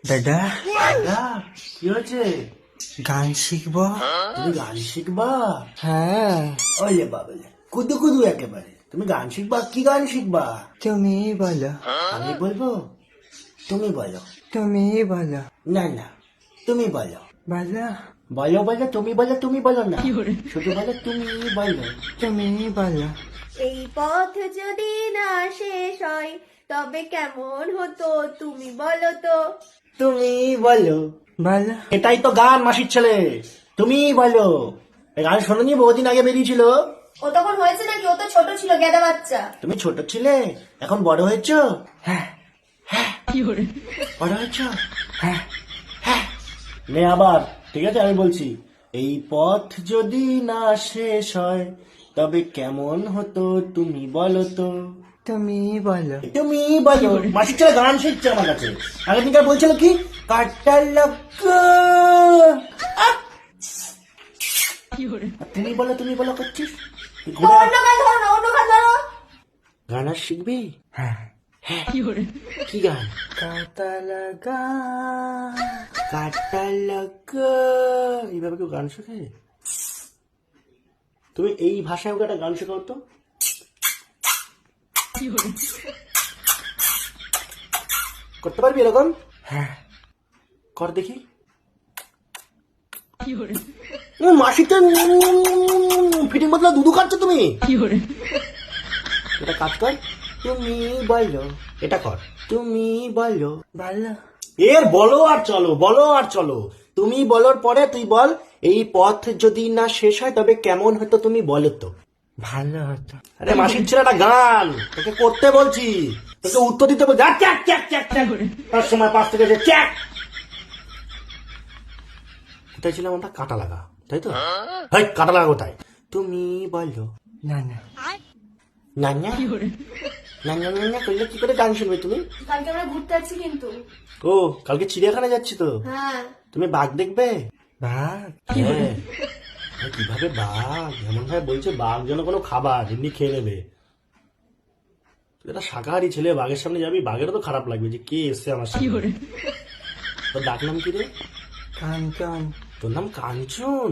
দাদা দাদা কি হয়েছে? গান শিখবো। তুমি গান শিখবা? হ্যাঁ, ওলে বাবলে কুদু কুদু একেবারে। তুমি গান শিখবা? কি গান শিখবা? তুমি বলো, আমি বলবো? তুমি বলো। তুমি বলো, না না, তুমি বলো। বলো, বলো বলো, তুমি বলো, তুমি বলো না, শুধু বলো তুমি বলো। তুমি বলো। এই পথ যদি না শেষ হয় তবে কেমন হতো তুমি বলো তো। তুমি বলো। বলো, এটাই তো গান, মাসির ছেলে। তুমি বলো। এই গান শোনোনি? বহুদিন আগে বেরিয়েছিল। ও তখন হয়েছে নাকি? ও তো ছোট ছিল, গেদা বাচ্চা। তুমি ছোট ছিলে, এখন বড় হয়েছো। হ্যাঁ, বড় হয়েছো। হ্যাঁ হ্যাঁ। নে আবার, ঠিক আছে আমি বলছি। এই পথ যদি না শেষ হয় তবে কেমন হতো তুমি বলো তো। তুমি বলো। তুমি বলো। মাসির ছেলে গান শিখছে আমার কাছে। আগের দিনকার বলছিল কি, কাটা লাগা। তুমি বলো, তুমি বলো করছিস। তো ঘোড়া অন্য গান ধরো না, অন্য গান ধরো। গান আর শিখবি? হ্যাঁ, কি গান? কাটা লাগা। কাটা লাগা। এইভাবে কেউ গান শেখে? তুমি এই ভাষায় ওকে একটা গান শেখাও তো। করতে পারবি এরকম? হ্যাঁ, কর দেখি। মাসিতে ফিটিং বদলা দুধু খাচ্ছ তুমি। এটা কাজ কর। তুমি বলো। এটা কর। তুমি বলো। বলো, এর বলো আর চলো, বলো আর চলো। তুমি বলার পরে তুই বল, এই পথ যদি না শেষ হয় তবে কেমন হতো তুমি বলো তো। ভালো হতো। আরে মাসির ছেলেটা গান তোকে করতে বলছি, তোকে উত্তর দিতে বলছি। চ্যাক চ্যাক চ্যাক চ্যাক। তার সময় 5 থেকে যে চ্যাক। কোথায় ছিলাম আমরা? কাটা লাগা, তাই তো? হাই, কাটা লাগা কোথায়? তুমি বলো। না না, না না না না না না করলে কি করে গান শুনবে তুমি? কালকে আমরা ঘুরতে যাচ্ছি কিন্তু। ও, কালকে চিড়িয়াখানা যাচ্ছি তো। হ্যাঁ, তুমি বাঘ দেখবে? বাঘ। হ্যাঁ। আরে কিভাবে বাঘ এমন ভাবে বলছে, বাঘ যেন কোনো খাবার, এমনি খেয়ে নেবে। তুই একটা শাকাহারি ছেলে, বাঘের সামনে যাবি, বাঘেরও তো খারাপ লাগবে যে কে এসছে আমার সামনে। তোর ডাক নাম কি রে? কাঞ্চন। তোর নাম কাঞ্চন?